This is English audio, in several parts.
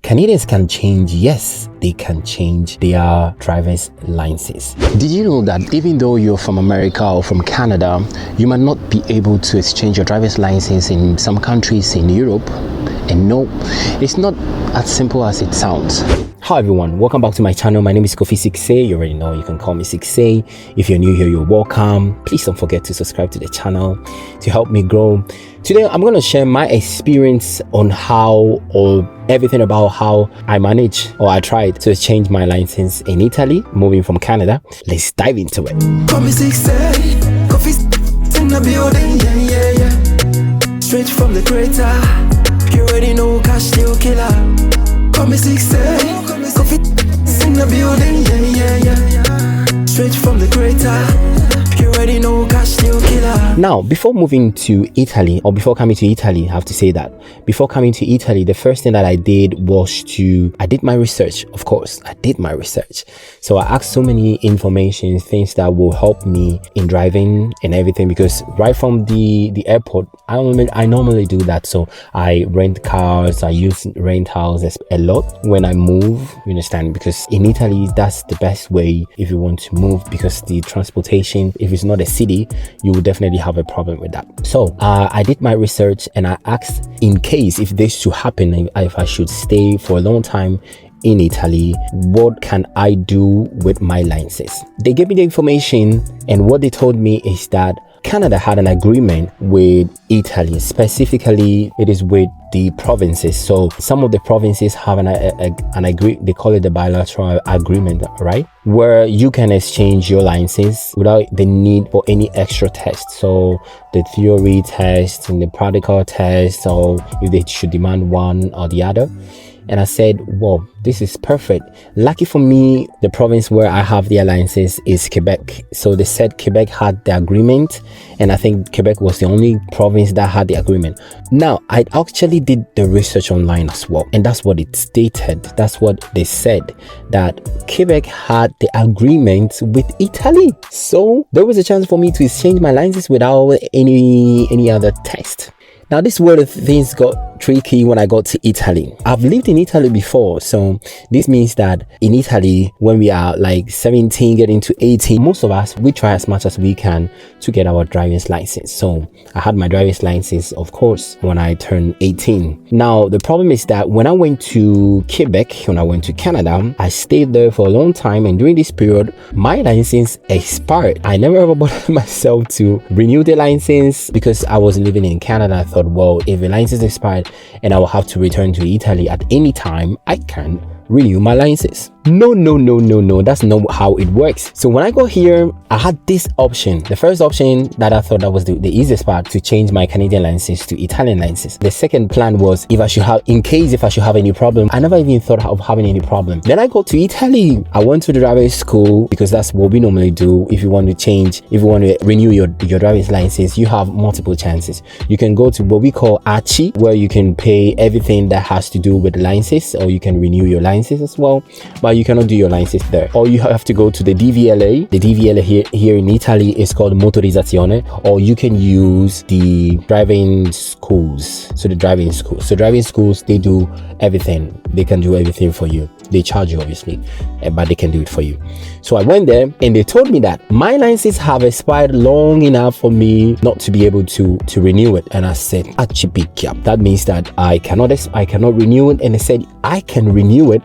Canadians can change, yes, they can change their driver's license. Did you know that even though you're from America or from Canada, you might not be able to exchange your driver's license in some countries in Europe? And no, it's not as simple as it sounds. Hi everyone, welcome back to my channel. My name is Kofi 6A. You already know, you can call me 6A. If you're new here, you're welcome. Please don't forget to subscribe to the channel to help me grow. Today, I'm going to share my experience on how, or everything about how I managed or I tried to change my license in Italy, moving from Canada. Let's dive into it. Call me 6A, Kofi in the building, yeah. Straight from the crater, you already know cash deal killer. Call me 6A, Kofi in the building, yeah. Straight from the crater, you already know cash deal killer. Now, before moving to Italy, or before coming to Italy, I have to say that before coming to Italy, the first thing that I did was I did my research. Of course, I did my research. So I asked so many information, things that will help me in driving and everything, because right from the airport, I normally do that. So I rent cars, I use rentals a lot when I move, you understand, because in Italy, that's the best way if you want to move, because the transportation, if it's not a city, you will definitely have a problem with that. So I did my research and I asked, in case if this should happen, if I should stay for a long time in Italy, what can I do with my license? They gave me the information, and what they told me is that Canada had an agreement with Italy. Specifically, it is with the provinces. So some of the provinces have an they call it the bilateral agreement, right? Where you can exchange your license without the need for any extra tests. So the theory test and the practical test, or if they should demand one or the other. And I said, whoa, this is perfect. Lucky for me, the province where I have the license is Quebec. So they said Quebec had the agreement, and I think Quebec was the only province that had the agreement. Now, I actually did the research online as well, and that's what it stated. That's what they said, that Quebec had the agreement with Italy. So there was a chance for me to exchange my license without any other test. Now, this is where the things got tricky when I got to Italy. I've lived in Italy before, so this means that in Italy, when we are like 17 getting to 18, most of us, we try as much as we can to get our driver's license. So I had my driver's license, of course, when I turned 18. Now, the problem is that when I went to Quebec, when I went to Canada, I stayed there for a long time, and during this period, my license expired. I never ever bothered myself to renew the license because I was living in Canada. I thought, well, if the license expired and I will have to return to Italy at any time, I can renew my license. No, that's not how it works. So when I got here, I had this option. The first option that I thought that was the easiest part, to change my Canadian license to Italian license. The second plan was if I should have any problem. I never even thought of having any problem. Then I got to Italy. I went to the driving school, because that's what we normally do. If you want to renew your driver's license, you have multiple chances. You can go to what we call ACI, where you can pay everything that has to do with the license, or you can renew your license as well, but you cannot do your license there. Or you have to go to the DVLA. The DVLA here in Italy is called Motorizzazione, or you can use the driving schools. So driving schools, they do everything. They can do everything for you. They charge you, obviously, but they can do it for you. So I went there, and they told me that my license have expired long enough for me not to be able to renew it. And I said, Achipikya. That means that I cannot renew it. And they said I can renew it,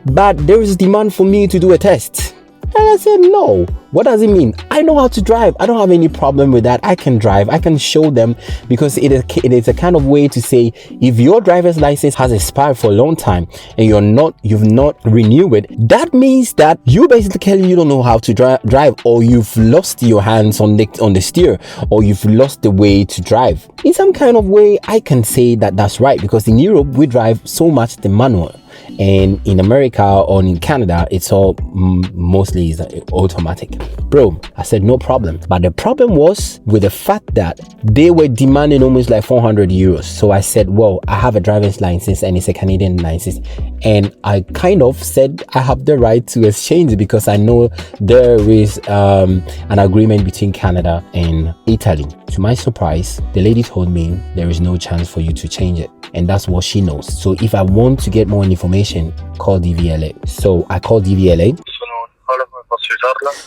but there is demand for me to do a test. And I said, no. What does it mean? I know how to drive. I don't have any problem with that. I can drive. I can show them, because it is a kind of way to say, if your driver's license has expired for a long time and you've not renewed it, that means that you don't know how to drive, or you've lost your hands on the steer, or you've lost the way to drive. In some kind of way, I can say that that's right, because in Europe, we drive so much the manual. And in America or in Canada, it's all mostly is automatic. Bro, I said no problem. But the problem was with the fact that they were demanding almost like 400 euros. So I said, well, I have a driver's license and it's a Canadian license. And I kind of said I have the right to exchange it because I know there is an agreement between Canada and Italy. To my surprise, the lady told me there is no chance for you to change it. And that's what she knows. So if I want to get more information, call DVLA. So I called DVLA.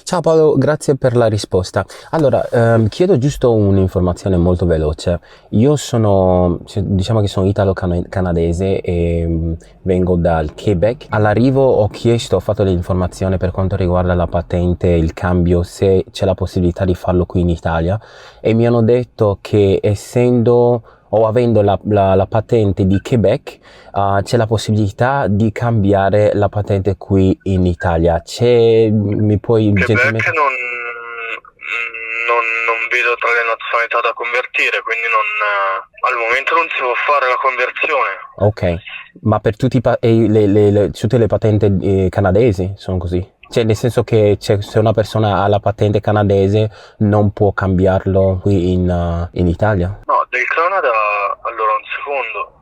Ciao Paolo, grazie per la risposta. Allora, chiedo giusto un'informazione molto veloce. Io sono, diciamo che sono italo-canadese e vengo dal Quebec. All'arrivo ho fatto l'informazione per quanto riguarda la patente, il cambio, se c'è la possibilità di farlo qui in Italia e mi hanno detto che avendo la patente di Quebec, c'è la possibilità di cambiare la patente qui in Italia. Mi puoi Quebec non vedo tra le nazionalità da convertire, quindi al momento non si può fare la conversione. Ok, ma per tutte le patenti canadesi sono così? Cioè nel senso che se una persona ha la patente canadese non può cambiarlo qui in Italia? No, del Canada, allora un secondo.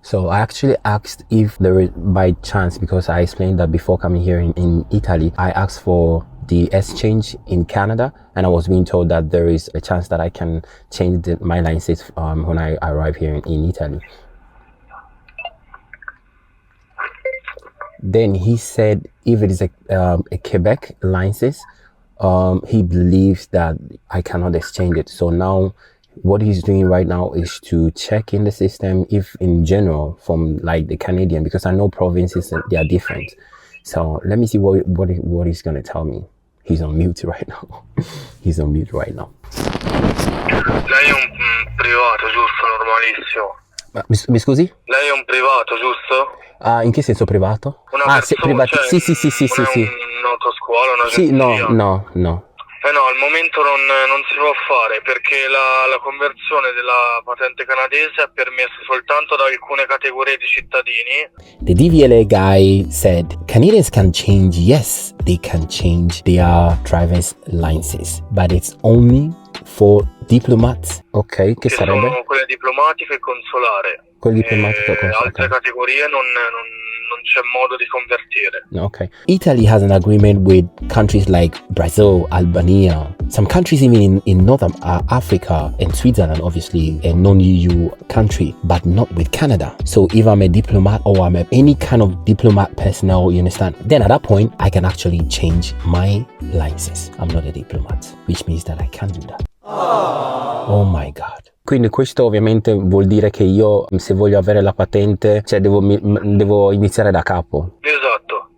So I actually asked if there is, by chance, because I explained that before coming here in Italy, I asked for the exchange in Canada and I was being told that there is a chance that I can change my license when I arrive here in Italy. Then he said if it is a Quebec license, he believes that I cannot exchange it. So now what he's doing right now is to check in the system if in general from like the Canadian, because I know provinces, they are different. So let me see what he's going to tell me. He's on mute right now. He's on mute right now. Lei è un privato, giusto? Normalissimo. Mi scusi? Lei è un privato, giusto? In che senso privato? Una persona, sì. Un'autoscuola, un'agenzia? Sì, no. No, al momento non si può fare perché la conversione della patente canadese è permessa soltanto da alcune categorie di cittadini. The DVLA guy said Canadians can change, yes, they can change their driver's license, but it's only for diplomats. Ok, che sarebbe? Sono quelle diplomatiche e consolare. Quelle diplomatiche e consolare. Altre categorie non c'è modo di convertire. Okay. Italy has an agreement with countries like Brazil, Albania, some countries even in North Africa and Switzerland, obviously a non-EU country, but not with Canada. So if I'm a diplomat or I'm any kind of diplomat personnel, you understand, then at that point I can actually change my license. I'm not a diplomat, which means that I can't do that. Oh my God. Quindi questo ovviamente vuol dire che io, se voglio avere la patente, cioè devo iniziare da capo. Esatto,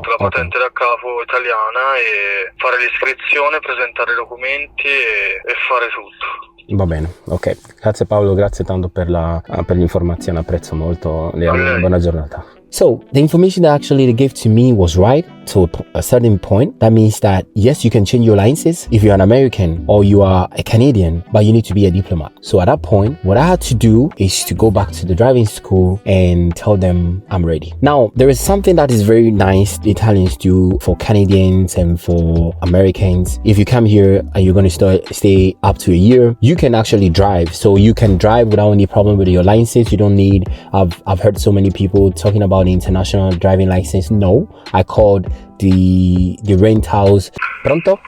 la patente da capo italiana e fare l'iscrizione, presentare i documenti e fare tutto. Va bene, ok. Grazie Paolo, grazie tanto per l'informazione, apprezzo molto. Buona giornata. So the information that actually they gave to me was right to a certain point. That means that yes, you can change your licenses if you're an American or you are a Canadian, but you need to be a diplomat. So at that point, what I had to do is to go back to the driving school and tell them I'm ready. Now, there is something that is very nice the Italians do for Canadians and for Americans. If you come here and you're going to stay up to a year, you can actually drive. So you can drive without any problem with your license. You don't need, I've heard so many people talking about the international driving license. No, I called the rent house. Pronto?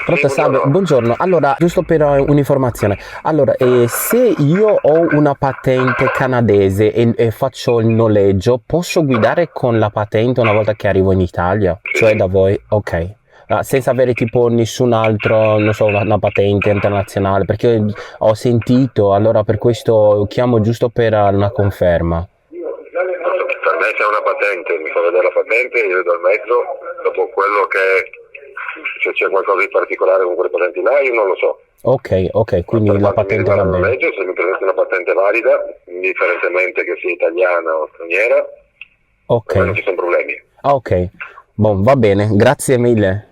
Pronto, salve, buongiorno. Allora, giusto per un'informazione. Allora, se io ho una patente canadese e faccio il noleggio, posso guidare con la patente una volta che arrivo in Italia? Cioè da voi? Ok. Senza avere tipo nessun altro, non so, una patente internazionale, perché ho sentito, allora per questo chiamo giusto per una conferma. Per me c'è una patente, mi fa vedere la patente, io do il mezzo, dopo quello che se c'è qualcosa di particolare con quelle patenti là io non lo so. Ok, quindi la patente va bene. Legge, se mi presenti una patente valida, indifferentemente che sia italiana o straniera, non ci sono problemi. Ok, va bene, grazie mille.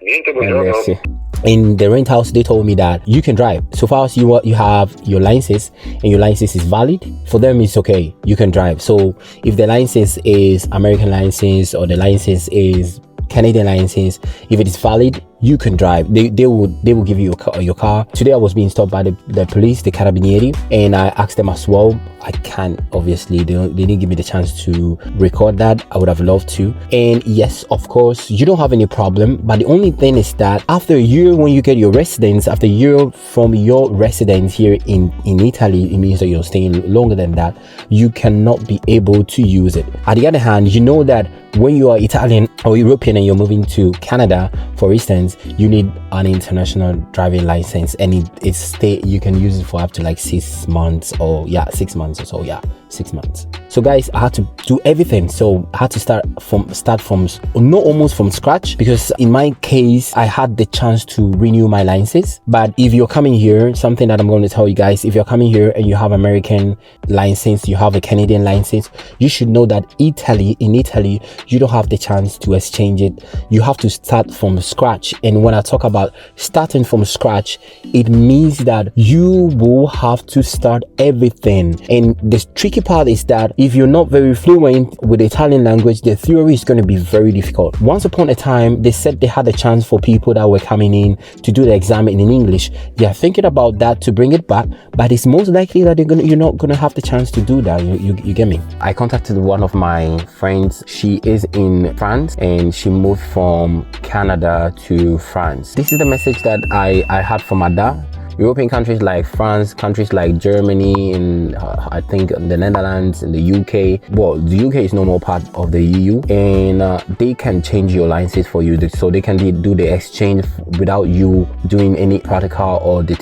Niente, buongiorno. Sì. In the rent house, they told me that you can drive. So far as you have your license and your license is valid, for them it's okay. You can drive. So if the license is American license or the license is Canadian license, if it is valid, you can drive. They will give you your car. Today I was being stopped by the police, the Carabinieri, and I asked them as well. I can't, obviously, they didn't give me the chance to record that. I would have loved to. And yes, of course, you don't have any problem, but the only thing is that after a year, when you get your residence, after a year from your residence here in Italy, it means that you're staying longer than that, you cannot be able to use it. On the other hand, you know that when you are Italian or European and you're moving to Canada, for instance, you need an international driving license, and you can use it for up to like 6 months or 6 months or so. 6 months. So guys, I had to do everything. So I had to start from not almost from scratch, because in my case I had the chance to renew my license. But if you're coming here, something that I'm going to tell you guys, if you're coming here and you have American license, you have a Canadian license, you should know that in Italy you don't have the chance to exchange it. You have to start from scratch. And when I talk about starting from scratch, it means that you will have to start everything. And the tricky part is that if you're not very fluent with the Italian language, the theory is going to be very difficult. Once upon a time, they said they had a chance for people that were coming in to do the exam in English. They are thinking about that to bring it back, but it's most likely that you're not going to have the chance to do that. You get me? I contacted one of my friends. She is in France and she moved from Canada to France. This is the message that I had from Ada. European countries like France, countries like Germany, and I think the Netherlands and the UK. Well, the UK is no more part of the EU, and they can change your license for you. So they can do the exchange without you doing any practical, or the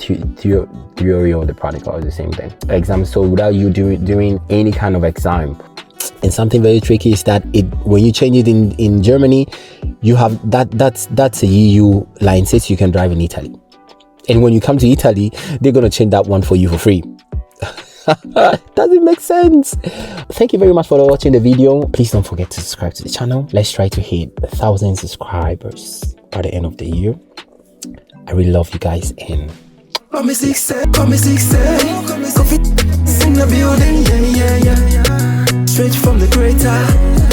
theory or the practical is the same thing. Exam. So without you doing any kind of exam. And something very tricky is that when you change it in Germany, you have that's a EU license. You can drive in Italy. And when you come to Italy, they're going to change that one for you for free. Does it make sense? Thank you very much for watching the video. Please don't forget to subscribe to the channel. Let's try to hit 1,000 subscribers by the end of the year. I really love you guys, and Come me six, in the building, yeah. Straight from the crater.